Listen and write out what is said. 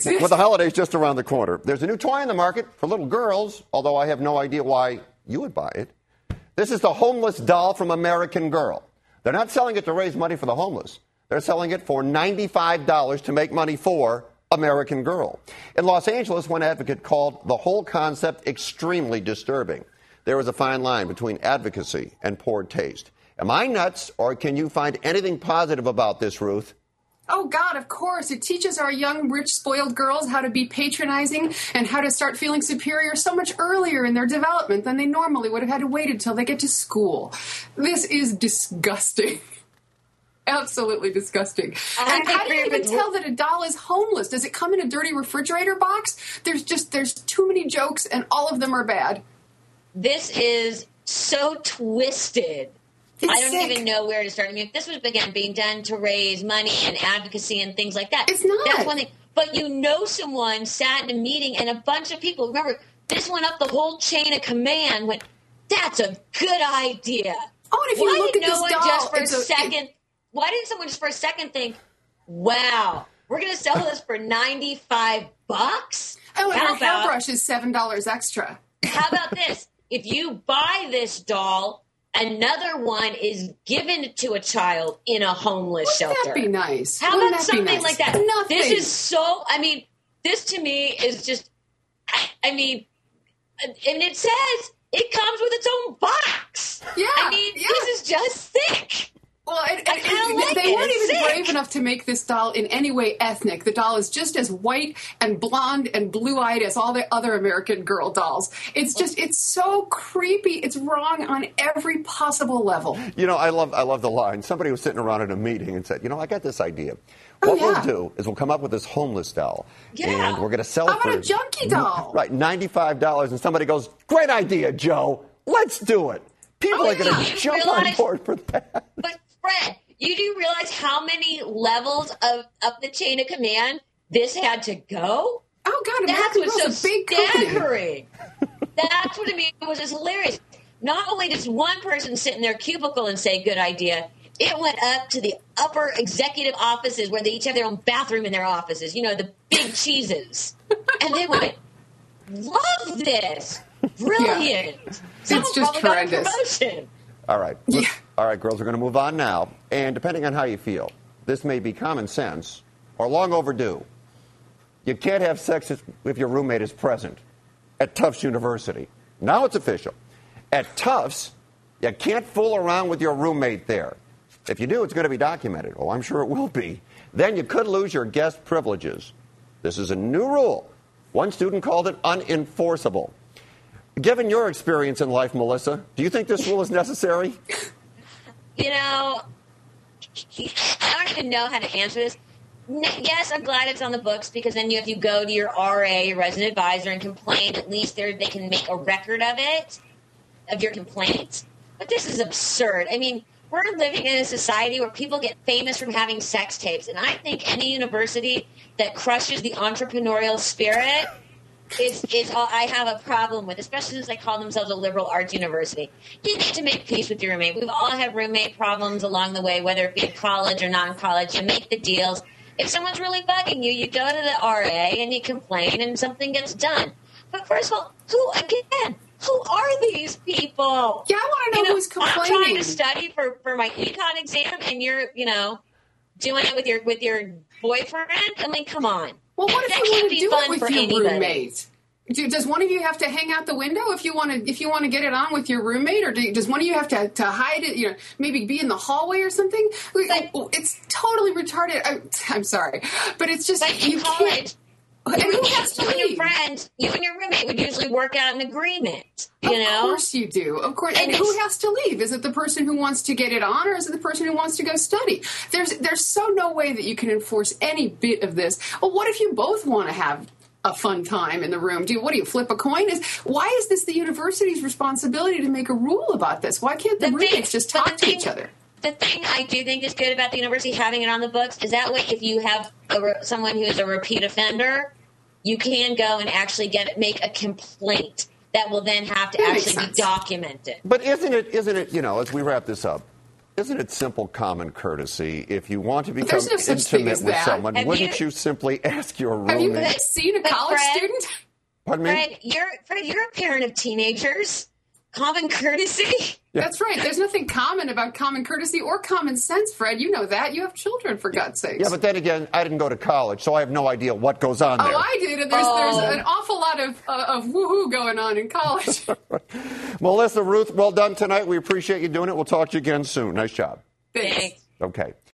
That's it. Well, the holiday's just around the corner. There's a new toy in the market for little girls, although I have no idea why you would buy it. This is the homeless doll from American Girl. They're not selling it to raise money for the homeless. They're selling it for $95 to make money for American Girl. In Los Angeles, one advocate called the whole concept extremely disturbing. There is a fine line between advocacy and poor taste. Am I nuts, or can you find anything positive about this, Ruth? Oh, God, of course. It teaches our young, rich, spoiled girls how to be patronizing and how to start feeling superior so much earlier in their development than they normally would have had to wait until they get to school. This is disgusting. Absolutely disgusting. And how do you even tell that a doll is homeless? Does it come in a dirty refrigerator box? There's too many jokes, and all of them are bad. This is so twisted. I don't sick. even know where to start. I mean, if this was, again, being done to raise money and advocacy and things like that. It's not. That's one thing. But someone sat in a meeting and a bunch of people, remember, this went up the whole chain of command, went, that's a good idea. Oh, and if you look at this doll, why didn't someone just for a second think, wow, we're going to sell this for $95? Oh, and her hairbrush is $7 extra. How about this? If you buy this doll, another one is given to a child in a homeless shelter. Wouldn't that be nice? How Wouldn't about that be something nice? like that? Nothing. This is so, this to me is just, and it says it comes with its own box. Yeah. This is just thick. Well, they weren't even brave enough to make this doll in any way ethnic. The doll is just as white and blonde and blue-eyed as all the other American Girl dolls. It's so creepy. It's wrong on every possible level. You know, I love the line. Somebody was sitting around in a meeting and said, I got this idea. What we'll do is we'll come up with this homeless doll, and we're going to sell it for... How about a junkie doll? Right, $95, and somebody goes, great idea, Joe. Let's do it. People are going to jump on board for that. But Fred, you do realize how many levels of the chain of command this had to go? Oh, God, that's what's so big staggering. That's what was just hilarious. Not only does one person sit in their cubicle and say, good idea, it went up to the upper executive offices where they each have their own bathroom in their offices, the big cheeses. And they went, love this. Brilliant. Yeah. It's just horrendous. Promotion. All right. Yeah. All right, girls, we're going to move on now. And depending on how you feel, this may be common sense or long overdue. You can't have sex if your roommate is present at Tufts University. Now it's official. At Tufts, you can't fool around with your roommate there. If you do, it's going to be documented. Oh, I'm sure it will be. Then you could lose your guest privileges. This is a new rule. One student called it unenforceable. Given your experience in life, Melissa, do you think this rule is necessary? I don't even know how to answer this. Yes, I'm glad it's on the books because then if you go to your RA, your resident advisor, and complain, at least they can make a record of it, of your complaints. But this is absurd. I mean, we're living in a society where people get famous from having sex tapes, and I think any university that crushes the entrepreneurial spirit is all I have a problem with, especially since they call themselves a liberal arts university. You need to make peace with your roommate. We've all had roommate problems along the way, whether it be in college or non-college. You make the deals. If someone's really bugging you, you go to the RA and you complain and something gets done. But first of all, who are these people? Yeah, I want to know who's complaining. I'm trying to study for my econ exam and you're, doing it with your boyfriend? I mean, come on. Well, what if you want to do it with your roommate? Does one of you have to hang out the window if you want to get it on with your roommate, or does one of you have to hide it? Maybe be in the hallway or something. It's totally retarded. I'm sorry, but it's just you can't. And who has to leave? You and your roommate would usually work out an agreement. Of course you do. Of course. And who has to leave? Is it the person who wants to get it on, or is it the person who wants to go study? There's so no way that you can enforce any bit of this. Well, what if you both want to have a fun time in the room? Do you flip a coin? Why is this the university's responsibility to make a rule about this? Why can't the roommates just talk to each other? The thing I do think is good about the university having it on the books is that way if you have someone who is a repeat offender, you can go and actually make a complaint that will then have to actually be documented. But isn't it, as we wrap this up, Isn't it simple common courtesy? If you want to become There's no such thing intimate as with that. someone, wouldn't you simply ask your roommate? Have you seen a college student? Pardon me? Fred, you're a parent of teenagers. Common courtesy? Yeah. That's right. There's nothing common about common courtesy or common sense, Fred. You know that. You have children, for God's sakes. Yeah, but then again, I didn't go to college, so I have no idea what goes on there. Oh, I did. And there's an awful lot of woohoo going on in college. Melissa, Ruth, well done tonight. We appreciate you doing it. We'll talk to you again soon. Nice job. Thanks. Okay.